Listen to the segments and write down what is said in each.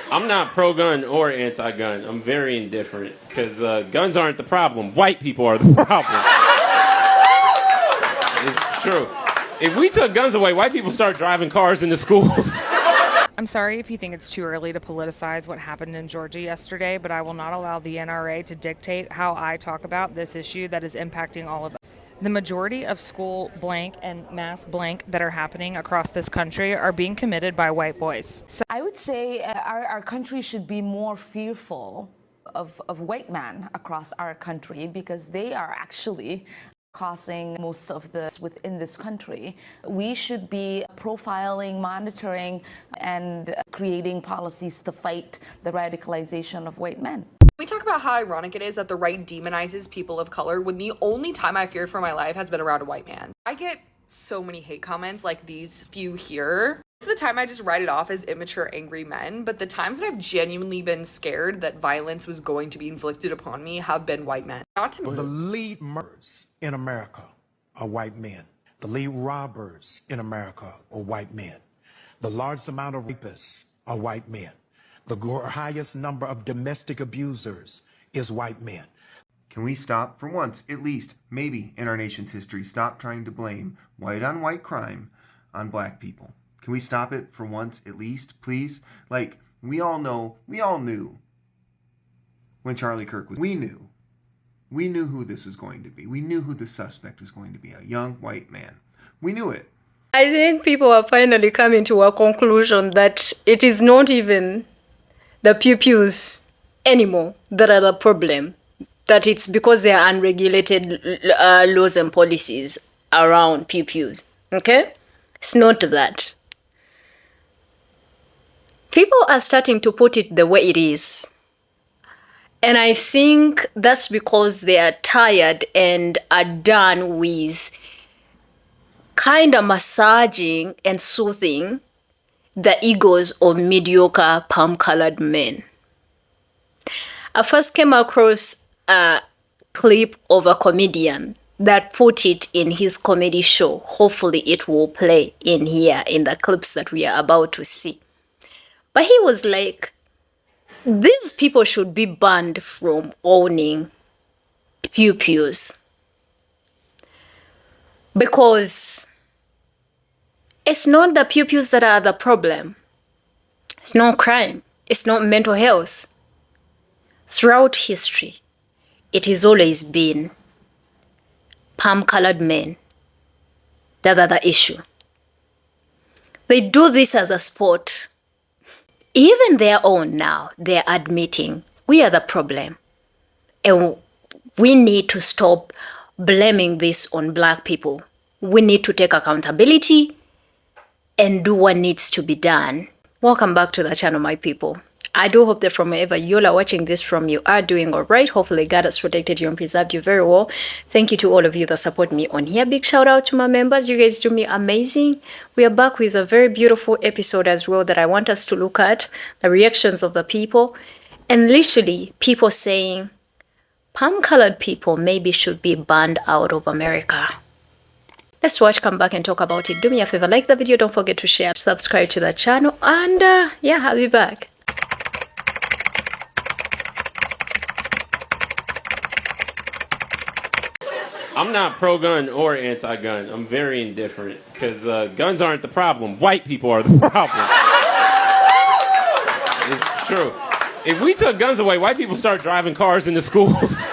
I'm not pro-gun or anti-gun. I'm very indifferent because guns aren't the problem. White people are the problem. It's true. If we took guns away, white people start driving cars into schools. I'm sorry if you think it's too early to politicize what happened in Georgia yesterday, but I will not allow the NRA to dictate how I talk about this issue that is impacting all of us. The majority of school blank and mass blank that are happening across this country are being committed by white boys. So I would say our country should be more fearful of white men across our country because they are actually causing most of this within this country. We should be profiling, monitoring, and creating policies to fight the radicalization of white men. We talk about how ironic it is that the right demonizes people of color when the only time I feared for my life has been around a white man. I get so many hate comments like these few here. Most of the time I just write it off as immature, angry men, but the times that I've genuinely been scared that violence was going to be inflicted upon me have been white men. Not to The lead murderers in America are white men. The lead robbers in America are white men. The largest amount of rapists are white men. The highest number of domestic abusers is white men. Can we stop, for once, at least, maybe in our nation's history, stop trying to blame white-on-white crime on black people? Can we stop it for once, at least, please? Like, we all knew when Charlie Kirk was, we knew who this was going to be. We knew who the suspect was going to be, a young white man. We knew it. I think people are finally coming to a conclusion that it is not even the pew-pews anymore that are the problem, that it's because there are unregulated laws and policies around pew-pews, okay? It's not that. People are starting to put it the way it is. And I think that's because they are tired and are done with kind of massaging and soothing the egos of mediocre palm-colored men. I first came across a clip of a comedian that put it in his comedy show. Hopefully it will play in here in the clips that we are about to see. But he was like, these people should be banned from owning pew-pews because it's not the pew-pews that are the problem. It's not crime. It's not mental health. Throughout history, it has always been palm-colored men that are the issue. They do this as a sport. Even their own now, they're admitting we are the problem. And we need to stop blaming this on black people. We need to take accountability and do what needs to be done. Welcome back to the channel, my people. I do hope that from wherever you are watching this from, you are doing all right. Hopefully God has protected you and preserved you very well. Thank you to all of you that support me on here. Big shout out to my members. You guys do me amazing. We are back with a very beautiful episode as well that I want us to look at the reactions of the people, and literally people saying palm-colored people maybe should be banned out of America. Let's watch, come back and talk about it. Do me a favor, like the video, don't forget to share, subscribe to the channel, and yeah, I'll be back. I'm not pro-gun or anti-gun. I'm very indifferent because guns aren't the problem. White people are the problem. It's true. If we took guns away, white people start driving cars into schools.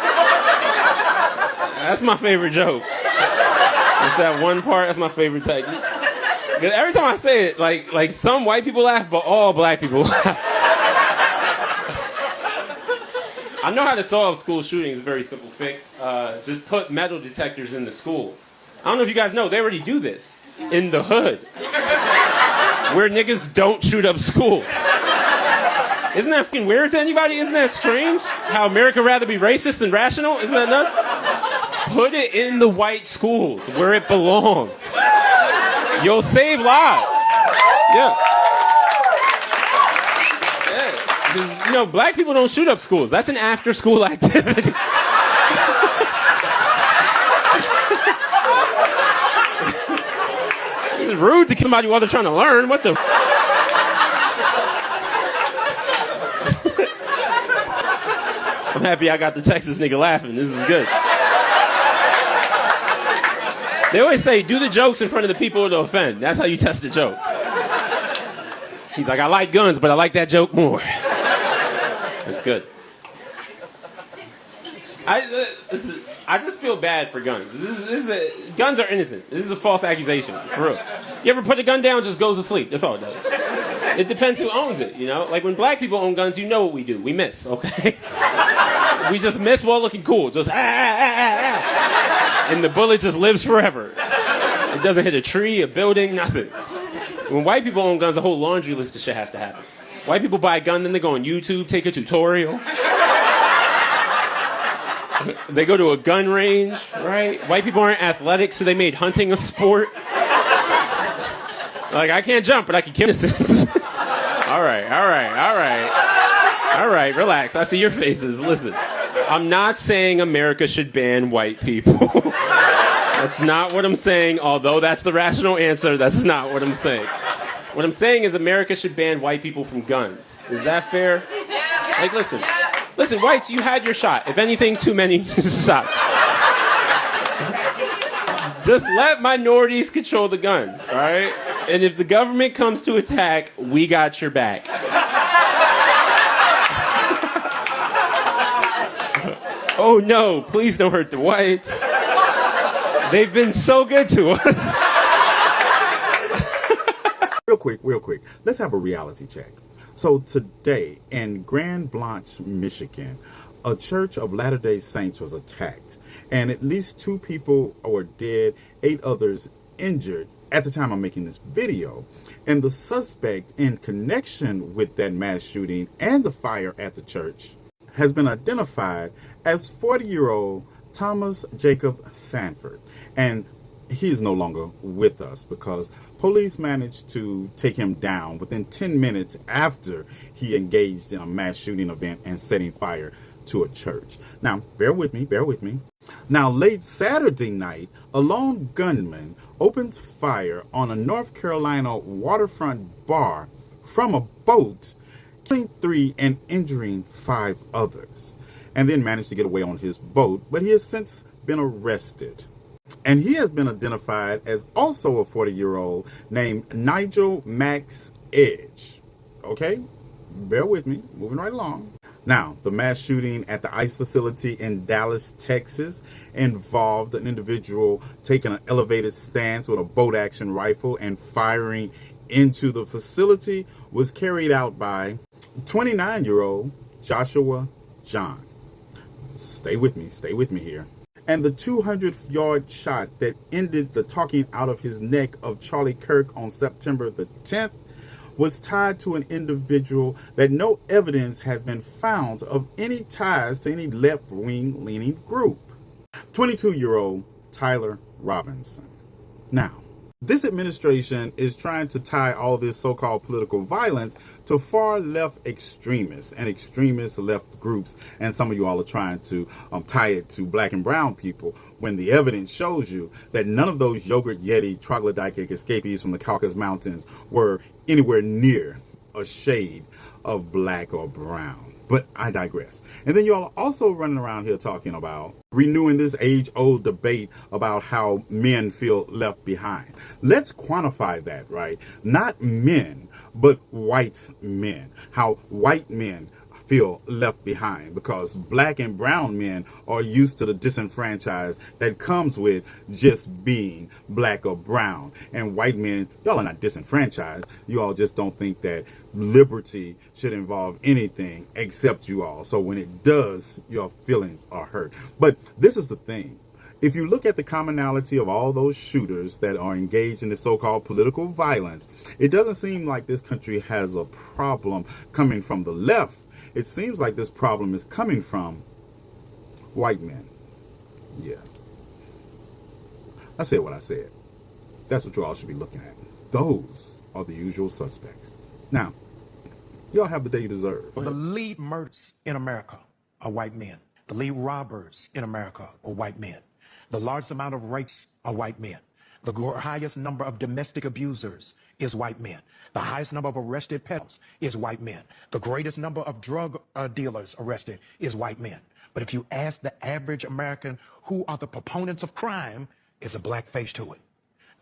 That's my favorite joke. It's that one part. That's my favorite type. Because every time I say it, like some white people laugh, but all black people laugh. I know how to solve school shootings. Very simple fix. Just put metal detectors in the schools. I don't know if you guys know, they already do this in the hood, where niggas don't shoot up schools. Isn't that fucking weird to anybody? Isn't that strange? How America rather be racist than rational? Isn't that nuts? Put it in the white schools where it belongs. You'll save lives. Yeah. Because, you know, black people don't shoot up schools. That's an after-school activity. It's rude to kill somebody while they're trying to learn. What the? I'm happy I got the Texas nigga laughing. This is good. They always say, do the jokes in front of the people to offend. That's how you test a joke. He's like, I like guns, but I like that joke more. That's good. I just feel bad for guns. Guns are innocent. This is a false accusation, for real. You ever put a gun down, just goes to sleep. That's all it does. It depends who owns it, you know? Like when black people own guns, you know what we do. We miss, okay? We just miss while looking cool. Just and the bullet just lives forever. It doesn't hit a tree, a building, nothing. When white people own guns, a whole laundry list of shit has to happen. White people buy a gun, then they go on YouTube, take a tutorial. They go to a gun range, right? White people aren't athletic, so they made hunting a sport. Like, I can't jump, but I can kill innocents. All right, relax. I see your faces. Listen, I'm not saying America should ban white people. That's not what I'm saying, although that's the rational answer. That's not what I'm saying. What I'm saying is America should ban white people from guns. Is that fair? Like, listen, whites, you had your shot. If anything, too many shots. Just let minorities control the guns, all right? And if the government comes to attack, we got your back. Oh no, please don't hurt the whites. They've been so good to us. Real quick. Let's have a reality check. So today in Grand Blanche, Michigan, a church of Latter-day Saints was attacked, and at least 2 people were dead, 8 others injured at the time I'm making this video. And the suspect in connection with that mass shooting and the fire at the church has been identified as 40-year-old Thomas Jacob Sanford. And he is no longer with us because police managed to take him down within 10 minutes after he engaged in a mass shooting event and setting fire to a church. Now, bear with me. Now, late Saturday night, a lone gunman opens fire on a North Carolina waterfront bar from a boat, killing 3 and injuring 5 others, and then managed to get away on his boat, but he has since been arrested. And he has been identified as also a 40-year-old named Nigel Max Edge. Okay, bear with me, moving right along. Now, the mass shooting at the ICE facility in Dallas, Texas, involved an individual taking an elevated stance with a bolt-action rifle and firing into the facility, was carried out by 29-year-old Joshua John. Stay with me here. And the 200-yard shot that ended the talking out of his neck of Charlie Kirk on September the 10th was tied to an individual that no evidence has been found of any ties to any left-wing leaning group. 22-year-old Tyler Robinson. Now, this administration is trying to tie all this so-called political violence to far left extremists and extremist left groups. And some of you all are trying to tie it to black and brown people when the evidence shows you that none of those yogurt yeti troglodyte escapees from the Caucasus Mountains were anywhere near a shade of black or brown. But I digress. And then y'all are also running around here talking about renewing this age-old debate about how men feel left behind. Let's quantify that, right? Not men, but white men. How white men feel left behind because black and brown men are used to the disenfranchised that comes with just being black or brown. And white men, y'all are not disenfranchised. You all just don't think that liberty should involve anything except you all. So when it does, your feelings are hurt. But this is the thing. If you look at the commonality of all those shooters that are engaged in this so-called political violence, it doesn't seem like this country has a problem coming from the left. It seems like this problem is coming from white men. Yeah. I said what I said. That's what you all should be looking at. Those are the usual suspects. Now, y'all have the day you deserve. The lead murders in America are white men. The lead robbers in America are white men. The largest amount of rapes are white men. The highest number of domestic abusers is white men. The highest number of arrested pedophiles is white men. The greatest number of drug dealers arrested is white men. But if you ask the average American who are the proponents of crime, it's a black face to it.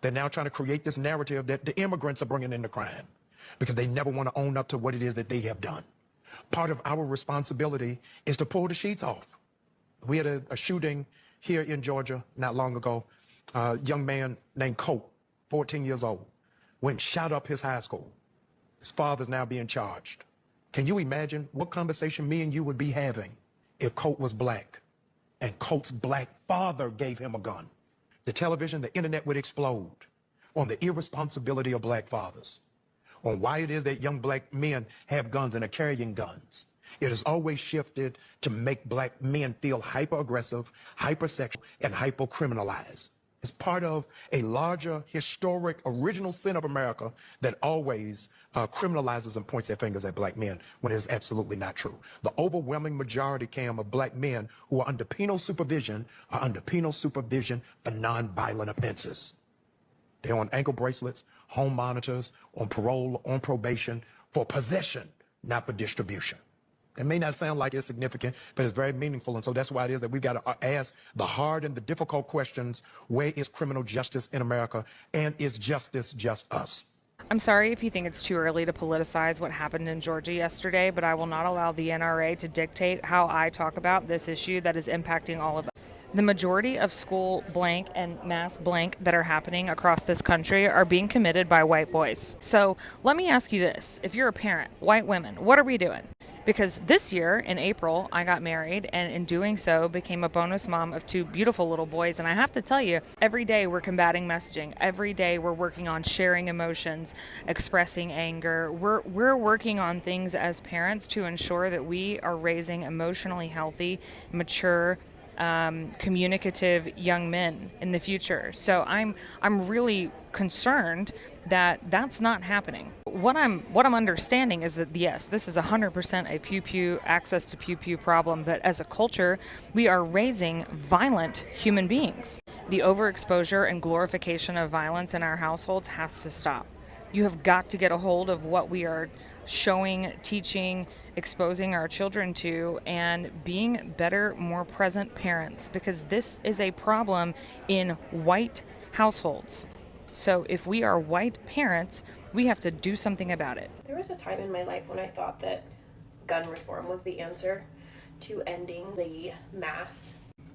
They're now trying to create this narrative that the immigrants are bringing in the crime because they never want to own up to what it is that they have done. Part of our responsibility is to pull the sheets off. We had a shooting here in Georgia not long ago. A young man named Colt, 14 years old, went shot up his high school. His father's now being charged. Can you imagine what conversation me and you would be having if Colt was black and Colt's black father gave him a gun? The television, the internet would explode on the irresponsibility of black fathers, on why it is that young black men have guns and are carrying guns. It has always shifted to make black men feel hyper-aggressive, hypersexual, and hyper-criminalized. It's part of a larger, historic, original sin of America that always criminalizes and points their fingers at black men when it is absolutely not true. The overwhelming majority, Cam, of black men who are under penal supervision are under penal supervision for nonviolent offenses. They're on ankle bracelets, home monitors, on parole, on probation for possession, not for distribution. It may not sound like it's significant, but it's very meaningful. And so that's why it is that we've got to ask the hard and the difficult questions. Where is criminal justice in America? And is justice just us? I'm sorry if you think it's too early to politicize what happened in Georgia yesterday, but I will not allow the NRA to dictate how I talk about this issue that is impacting all of us. The majority of school blank and mass blank that are happening across this country are being committed by white boys. So let me ask you this. If you're a parent, white women, what are we doing? Because this year, in April, I got married, and in doing so, became a bonus mom of 2 beautiful little boys. And I have to tell you, every day we're combating messaging. Every day we're working on sharing emotions, expressing anger. We're working on things as parents to ensure that we are raising emotionally healthy, mature, communicative young men in the future. So I'm really concerned that that's not happening. What I'm understanding is that yes, this is 100% a pew-pew access to pew-pew problem, but as a culture, we are raising violent human beings. The overexposure and glorification of violence in our households has to stop. You have got to get a hold of what we are showing, teaching, exposing our children to, and being better, more present parents, because this is a problem in white households. So if we are white parents, we have to do something about it. There was a time in my life when I thought that gun reform was the answer to ending the mass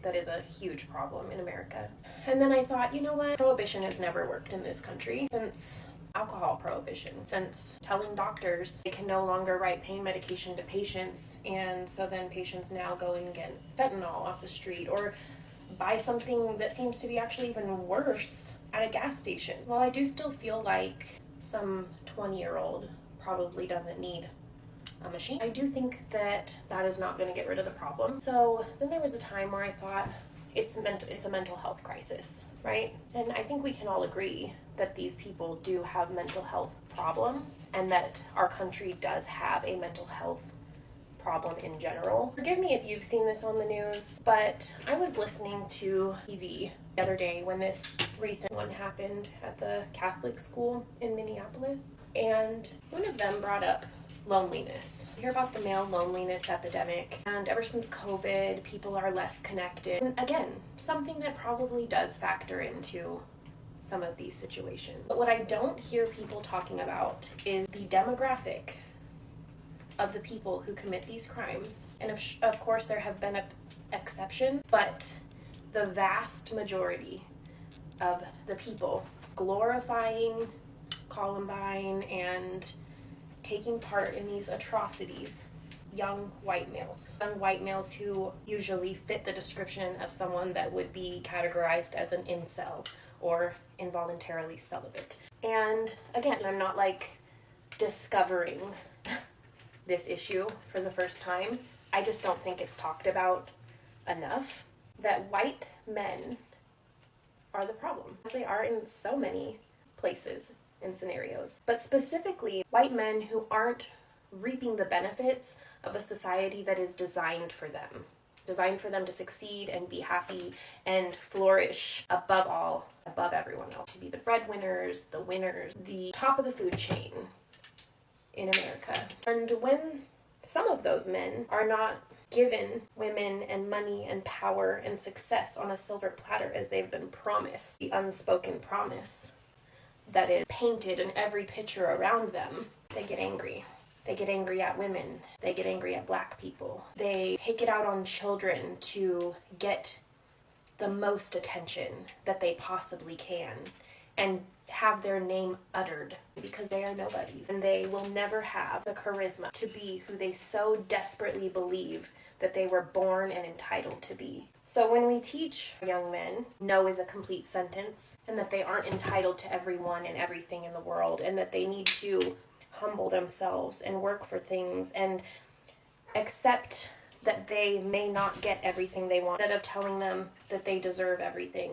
that is a huge problem in America. And then I thought, you know what? Prohibition has never worked in this country since alcohol prohibition, since telling doctors they can no longer write pain medication to patients, and so then patients now go and get fentanyl off the street or buy something that seems to be actually even worse at a gas station. Well, I do still feel like some 20-year-old probably doesn't need a machine. I do think that that is not going to get rid of the problem. So then there was a time where I thought it's a mental health crisis, right? And I think we can all agree that these people do have mental health problems and that our country does have a mental health problem in general. Forgive me if you've seen this on the news, but I was listening to TV the other day when this recent one happened at the Catholic school in Minneapolis, and one of them brought up loneliness. You hear about the male loneliness epidemic, and ever since COVID, people are less connected. And again, something that probably does factor into some of these situations. But what I don't hear people talking about is the demographic of the people who commit these crimes. And of course there have been exceptions, but the vast majority of the people glorifying Columbine and taking part in these atrocities, young white males who usually fit the description of someone that would be categorized as an incel or involuntarily celibate. And again, I'm not like discovering this issue for the first time. I just don't think it's talked about enough that white men are the problem. They are in so many places and scenarios, but specifically white men who aren't reaping the benefits of a society that is designed for them, designed for them to succeed and be happy and flourish above all, above everyone else, to be the breadwinners, the winners, the top of the food chain in America. And when some of those men are not given women and money and power and success on a silver platter as they've been promised, the unspoken promise that is painted in every picture around them, they get angry. They get angry at women. They get angry at Black people. They take it out on children to get the most attention that they possibly can and have their name uttered because they are nobodies and they will never have the charisma to be who they so desperately believe that they were born and entitled to be. So when we teach young men no is a complete sentence and that they aren't entitled to everyone and everything in the world and that they need to humble themselves and work for things and accept that they may not get everything they want, instead of telling them that they deserve everything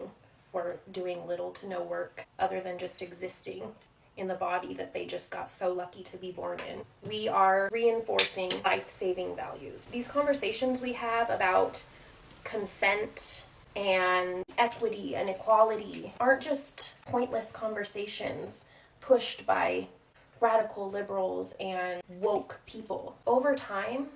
for doing little to no work other than just existing in the body that they just got so lucky to be born in. We are reinforcing life-saving values. These conversations we have about consent and equity and equality aren't just pointless conversations pushed by radical liberals and woke people. Over time,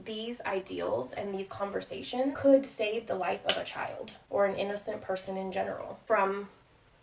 these ideals and these conversations could save the life of a child or an innocent person in general from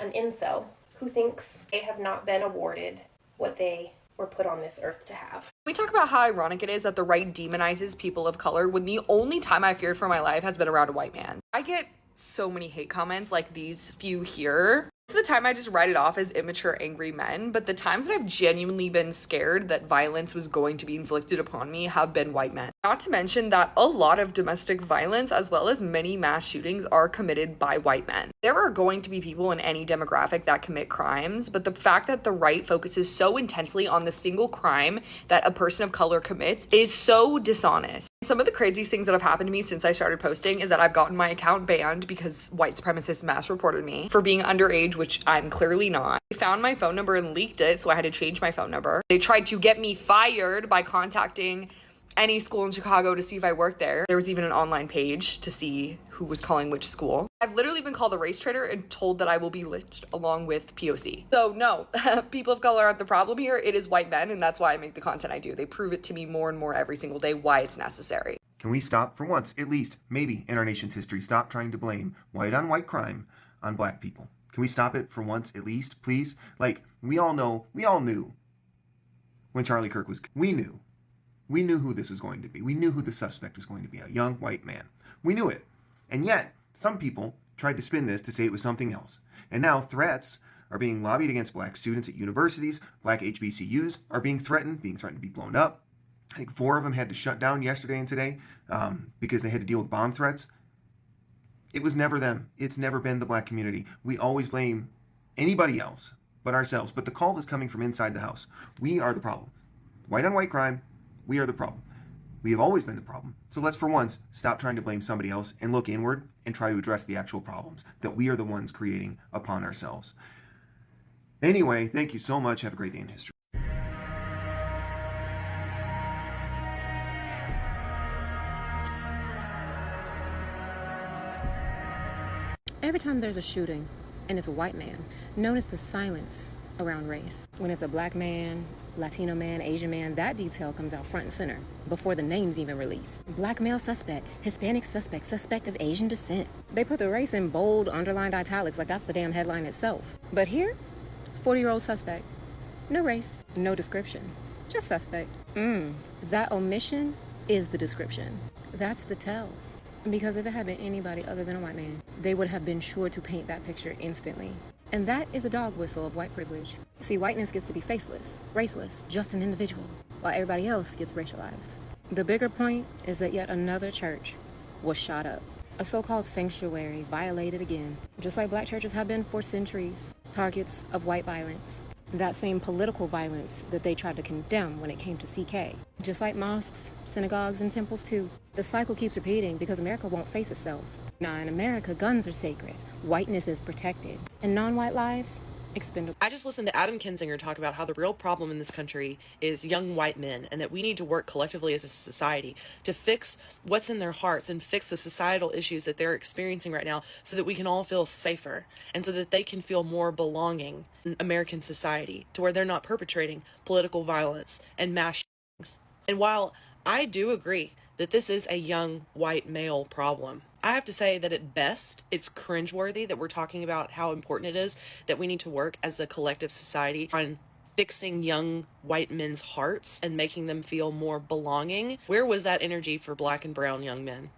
an incel who thinks they have not been awarded what they were put on this earth to have. We talk about how ironic it is that the right demonizes people of color when the only time I feared for my life has been around a white man. I get so many hate comments like these few here. Most of the time I just write it off as immature, angry men, but the times that I've genuinely been scared that violence was going to be inflicted upon me have been white men. Not to mention that a lot of domestic violence as well as many mass shootings are committed by white men. There are going to be people in any demographic that commit crimes, but the fact that the right focuses so intensely on the single crime that a person of color commits is so dishonest. Some of the craziest things that have happened to me since I started posting is that I've gotten my account banned because white supremacists mass reported me for being underage, which I'm clearly not. They found my phone number and leaked it, so I had to change my phone number. They tried to get me fired by contacting any school in Chicago to see if I worked there. There was even an online page to see who was calling which school. I've literally been called a race traitor and told that I will be lynched along with POC. So no, people of color aren't the problem here. It is white men, and that's why I make the content I do. They prove it to me more and more every single day why it's necessary. Can we stop for once, at least, maybe in our nation's history, stop trying to blame white on white crime on Black people? Can we stop it for once, at least, please? Like, we all knew when Charlie Kirk was, we knew who this was going to be. We knew who the suspect was going to be, a young white man. We knew it. And yet, some people tried to spin this to say it was something else. And now threats are being lobbied against Black students at universities. Black HBCUs are being threatened to be blown up. I think 4 of them had to shut down yesterday and today because they had to deal with bomb threats. It was never them. It's never been the Black community. We always blame anybody else but ourselves. But the call is coming from inside the house. We are the problem. White on white crime, we are the problem. We have always been the problem. So let's for once stop trying to blame somebody else and look inward and try to address the actual problems that we are the ones creating upon ourselves. Anyway, thank you so much. Have a great day in history. Every time there's a shooting, and it's a white man, notice the silence around race. When it's a Black man, Latino man, Asian man, that detail comes out front and center before the name's even released. Black male suspect, Hispanic suspect, suspect of Asian descent. They put the race in bold, underlined italics like that's the damn headline itself. But here, 40-year-old suspect. No race, no description, just suspect. That omission is the description. That's the tell. Because if it had been anybody other than a white man, they would have been sure to paint that picture instantly. And that is a dog whistle of white privilege. See, whiteness gets to be faceless, raceless, just an individual, while everybody else gets racialized. The bigger point is that yet another church was shot up. A so-called sanctuary violated again, just like Black churches have been for centuries, targets of white violence. That same political violence that they tried to condemn when it came to CK. Just like mosques, synagogues, and temples too. The cycle keeps repeating because America won't face itself. Now in America, guns are sacred, whiteness is protected, and non-white lives, expendable. I just listened to Adam Kinzinger talk about how the real problem in this country is young white men, and that we need to work collectively as a society to fix what's in their hearts and fix the societal issues that they're experiencing right now, so that we can all feel safer and so that they can feel more belonging in American society, to where they're not perpetrating political violence and mass shootings. And while I do agree that this is a young white male problem, I have to say that at best, it's cringeworthy that we're talking about how important it is that we need to work as a collective society on fixing young white men's hearts and making them feel more belonging. Where was that energy for black and brown young men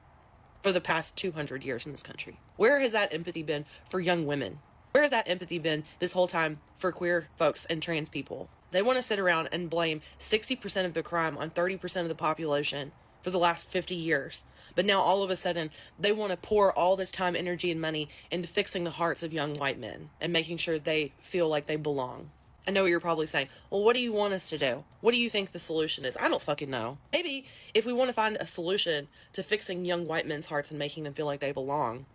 for the past 200 years in this country? Where has that empathy been for young women? Where has that empathy been this whole time for queer folks and trans people? They want to sit around and blame 60% of the crime on 30% of the population for the last 50 years. But now all of a sudden, they want to pour all this time, energy, and money into fixing the hearts of young white men and making sure they feel like they belong. I know you're probably saying, well, what do you want us to do? What do you think the solution is? I don't fucking know. Maybe if we want to find a solution to fixing young white men's hearts and making them feel like they belong,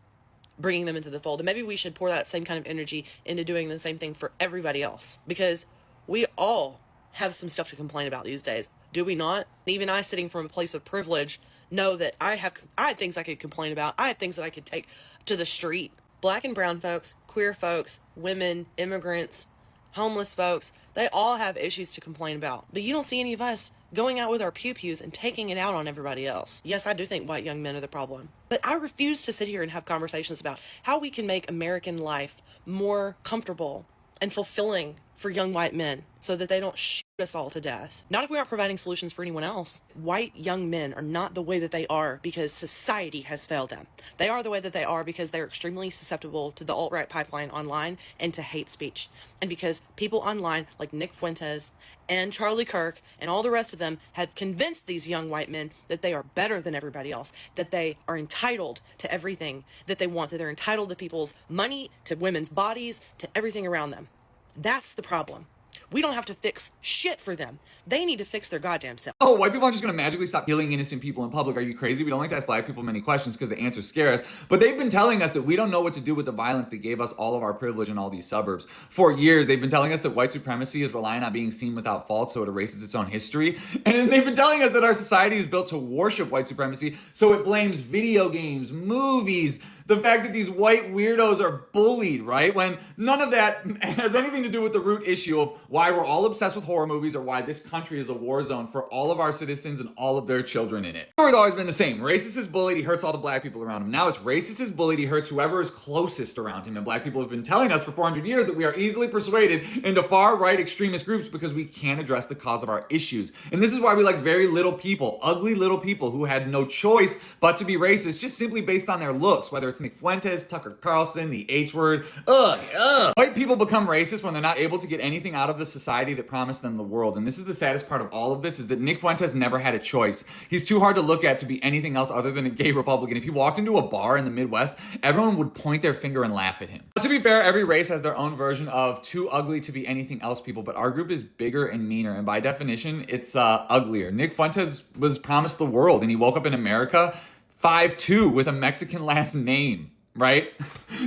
bringing them into the fold, then maybe we should pour that same kind of energy into doing the same thing for everybody else. Because we all have some stuff to complain about these days. Do we not? Even I, sitting from a place of privilege, know that I have things I could complain about. I have things that I could take to the street. Black and brown folks, queer folks, women, immigrants, homeless folks, they all have issues to complain about. But you don't see any of us going out with our pew-pews and taking it out on everybody else. Yes, I do think white young men are the problem. But I refuse to sit here and have conversations about how we can make American life more comfortable and fulfilling for young white men so that they don't shoot us all to death. Not if we aren't providing solutions for anyone else. White young men are not the way that they are because society has failed them. They are the way that they are because they're extremely susceptible to the alt-right pipeline online and to hate speech. And because people online like Nick Fuentes and Charlie Kirk and all the rest of them have convinced these young white men that they are better than everybody else, that they are entitled to everything that they want, that they're entitled to people's money, to women's bodies, to everything around them. That's the problem. We don't have to fix shit for them. They need to fix their goddamn self. Oh, white people aren't just going to magically stop killing innocent people in public. Are you crazy? We don't like to ask black people many questions because the answers scare us. But they've been telling us that we don't know what to do with the violence that gave us all of our privilege in all these suburbs. For years, they've been telling us that white supremacy is relying on being seen without fault, so it erases its own history. And then they've been telling us that our society is built to worship white supremacy, so it blames video games, movies, the fact that these white weirdos are bullied, right? When none of that has anything to do with the root issue of why we're all obsessed with horror movies or why this country is a war zone for all of our citizens and all of their children in it. The story's always been the same. Racist is bullied, he hurts all the black people around him. Now it's racist is bullied, he hurts whoever is closest around him. And black people have been telling us for 400 years that we are easily persuaded into far-right extremist groups because we can't address the cause of our issues. And this is why we like very little people, ugly little people who had no choice but to be racist just simply based on their looks, whether it's Nick Fuentes, Tucker Carlson, the H word. White people become racist when they're not able to get anything out of the society that promised them the world. And this is the saddest part of all of this, is that Nick Fuentes never had a choice. He's too hard to look at to be anything else other than a gay Republican. If he walked into a bar in the Midwest, everyone would point their finger and laugh at him. But to be fair, every race has their own version of too ugly to be anything else people, but our group is bigger and meaner, and by definition, it's uglier. Nick Fuentes was promised the world, and he woke up in America 5'2" with a Mexican last name. Right?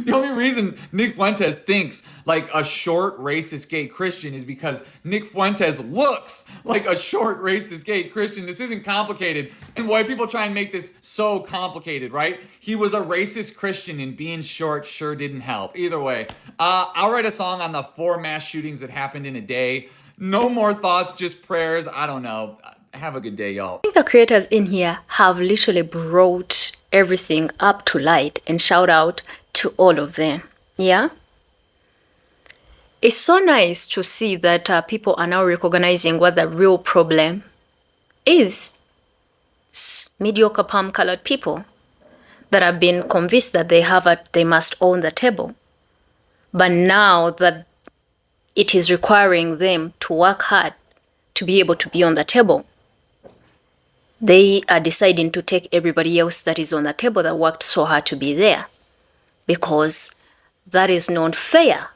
The only reason Nick Fuentes thinks like a short racist gay Christian is because Nick Fuentes looks like a short racist gay Christian. This isn't complicated. And white people try and make this so complicated, right? He was a racist Christian and being short sure didn't help. Either way, I'll write a song on the 4 mass shootings that happened in a day. No more thoughts, just prayers. I don't know. Have a good day, y'all. I think the creators in here have literally brought everything up to light, and shout out to all of them. Yeah, it's so nice to see that people are now recognizing what the real problem is. It's mediocre palm colored people that have been convinced that they must own the table, but now that it is requiring them to work hard to be able to be on the table, they are deciding to take everybody else that is on the table that worked so hard to be there, because that is not fair.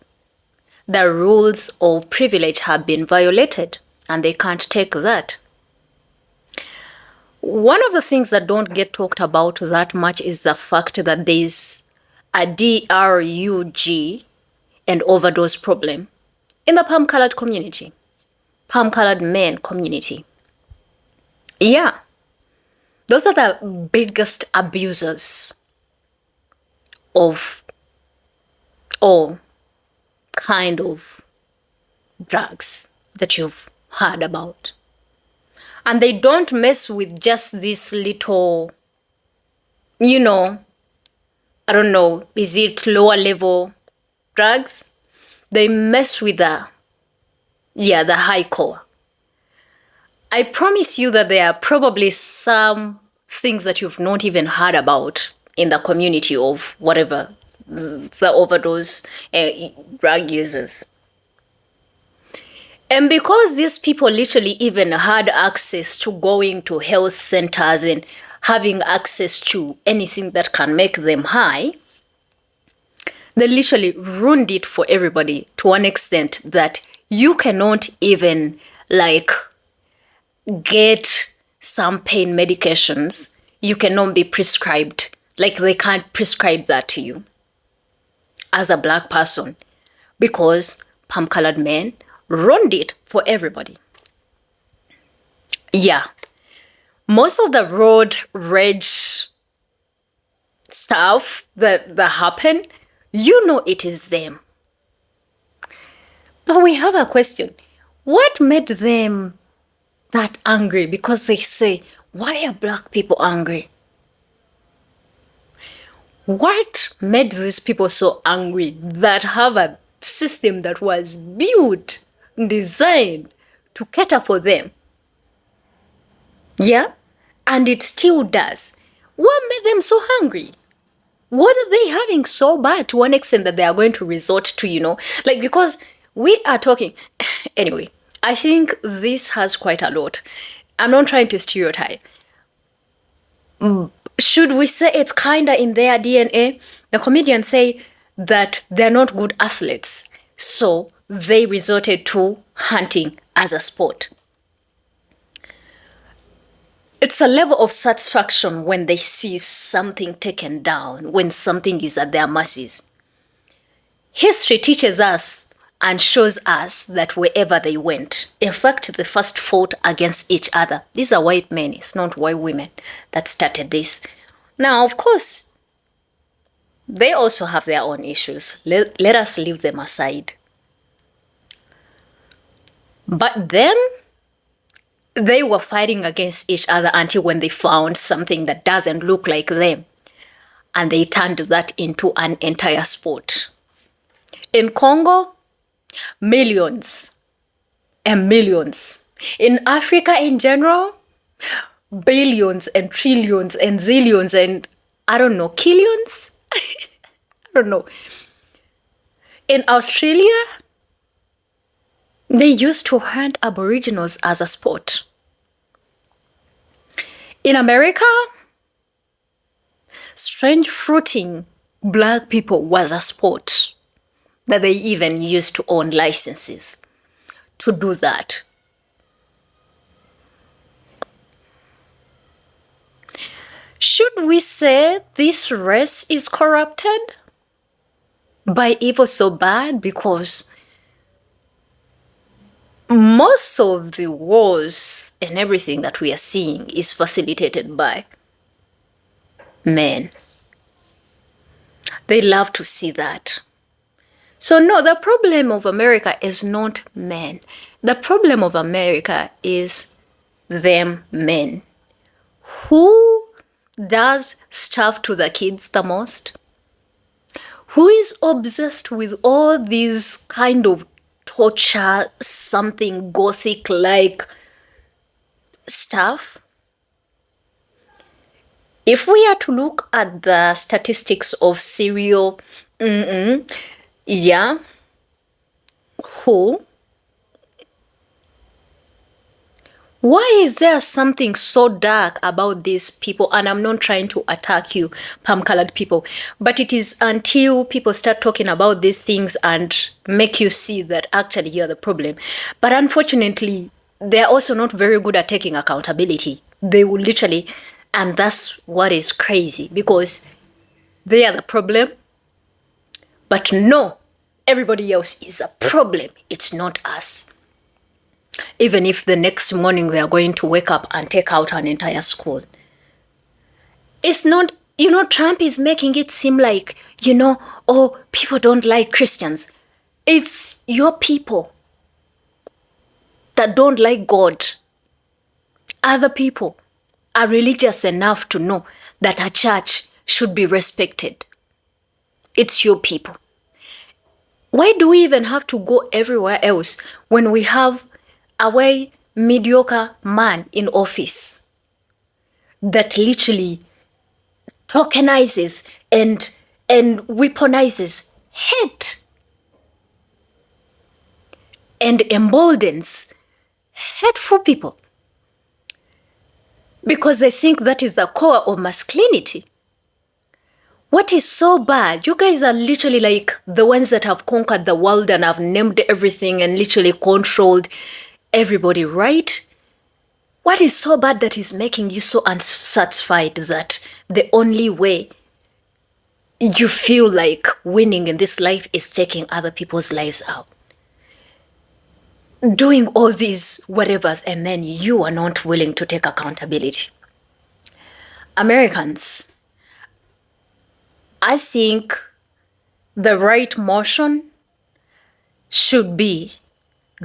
The rules of privilege have been violated, and they can't take that. One of the things that don't get talked about that much is the fact that there's a DRUG and overdose problem in the palm-colored community, palm-colored men community. Yeah, those are the biggest abusers of all kind of drugs that you've heard about. And they don't mess with just this little, you know, I don't know, is it lower level drugs? They mess with the high core. I promise you that there are probably some things that you've not even heard about in the community of whatever, the overdose drug users. And because these people literally even had access to going to health centers and having access to anything that can make them high, they literally ruined it for everybody to one extent that you cannot even get some pain medications. You cannot be prescribed. They can't prescribe that to you as a black person because palm-colored men ruined it for everybody. Yeah. Most of the road rage stuff that happen, it is them. But we have a question. What made them that angry? Because they say, why are black people angry? What made these people so angry that have a system that was built, designed to cater for them? Yeah? And it still does. What made them so hungry? What are they having so bad to one extent that they are going to resort to, because we are talking. Anyway, I think this has quite a lot. I'm not trying to stereotype. Should we say it's kind of in their DNA? The comedians say that they're not good athletes, so they resorted to hunting as a sport. It's a level of satisfaction when they see something taken down, when something is at their mercies. History teaches us and shows us that wherever they went, in fact, they first fought against each other. These are white men, it's not white women that started this. Now, of course, they also have their own issues. Let us leave them aside. But then, they were fighting against each other until when they found something that doesn't look like them. And they turned that into an entire sport. In Congo, millions and millions. In Africa in general, billions and trillions and zillions and, I don't know, killions? I don't know. In Australia, they used to hunt aboriginals as a sport. In America, strange fruiting black people was a sport that they even used to own licenses to do that. Should we say this race is corrupted by evil so bad? Because most of the wars and everything that we are seeing is facilitated by men. They love to see that. So no, the problem of America is not men. The problem of America is them men. Who does stuff to the kids the most? Who is obsessed with all these kind of torture, something gothic-like stuff? If we are to look at the statistics of serial, yeah, who? Why is there something so dark about these people? And I'm not trying to attack you, palm-colored people, but it is until people start talking about these things and make you see that actually you're the problem. But unfortunately, they're also not very good at taking accountability. They will literally, and that's what is crazy, because they are the problem. But no, everybody else is a problem. It's not us. Even if the next morning they are going to wake up and take out an entire school. It's not, Trump is making it seem like, oh, people don't like Christians. It's your people that don't like God. Other people are religious enough to know that a church should be respected. It's your people. Why do we even have to go everywhere else when we have a way mediocre man in office that literally tokenizes and weaponizes hate and emboldens hateful people because they think that is the core of masculinity? What is so bad? You guys are literally like the ones that have conquered the world and have named everything and literally controlled everybody, right? What is so bad that is making you so unsatisfied that the only way you feel like winning in this life is taking other people's lives out? Doing all these whatevers and then you are not willing to take accountability. Americans, I think the right motion should be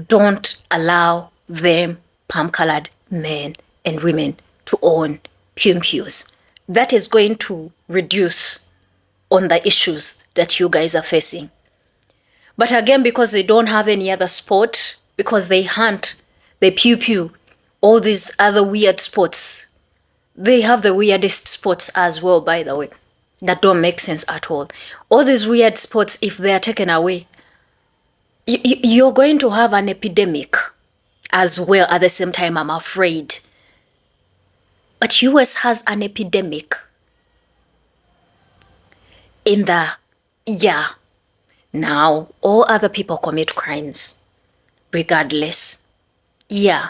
don't allow them palm-colored men and women to own pews. That is going to reduce on the issues that you guys are facing. But again, because they don't have any other sport, because they hunt, they pew, all these other weird sports, they have the weirdest sports as well, by the way, that don't make sense at all. All these weird sports, if they are taken away, you're going to have an epidemic as well at the same time, I'm afraid. But US has an epidemic in the, now all other people commit crimes regardless. Yeah,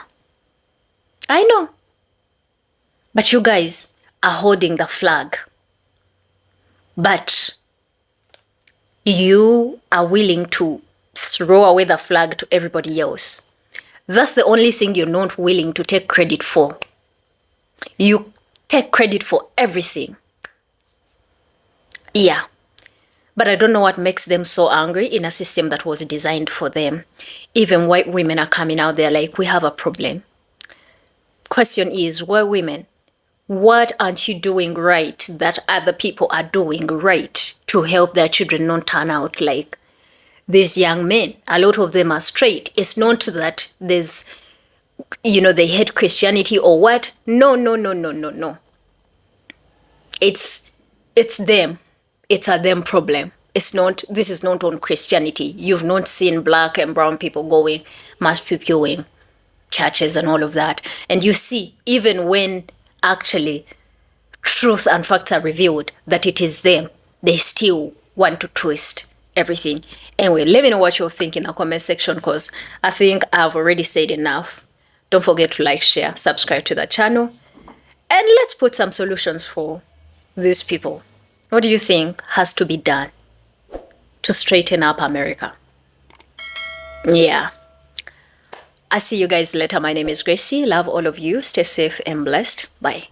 I know. But you guys are holding the flag. But you are willing to throw away the flag to everybody else. That's the only thing you're not willing to take credit for. You take credit for everything. Yeah. But I don't know what makes them so angry in a system that was designed for them. Even white women are coming out there like, we have a problem. Question is, white women, what aren't you doing right that other people are doing right to help their children not turn out like these young men? A lot of them are straight. It's not that there's, they hate Christianity or what. No. It's them. It's a them problem. This is not on Christianity. You've not seen black and brown people going mass pupilling churches and all of that. And you see, even when actually truth and facts are revealed that it is them, they still want to twist everything. Anyway, let me know what you'll think in the comment section, because I think I've already said enough. Don't forget to like, share, subscribe to the channel, and let's put some solutions for these people. What do you think has to be done to straighten up America? Yeah. I see you guys later. My name is Gracie. Love all of you. Stay safe and blessed. Bye.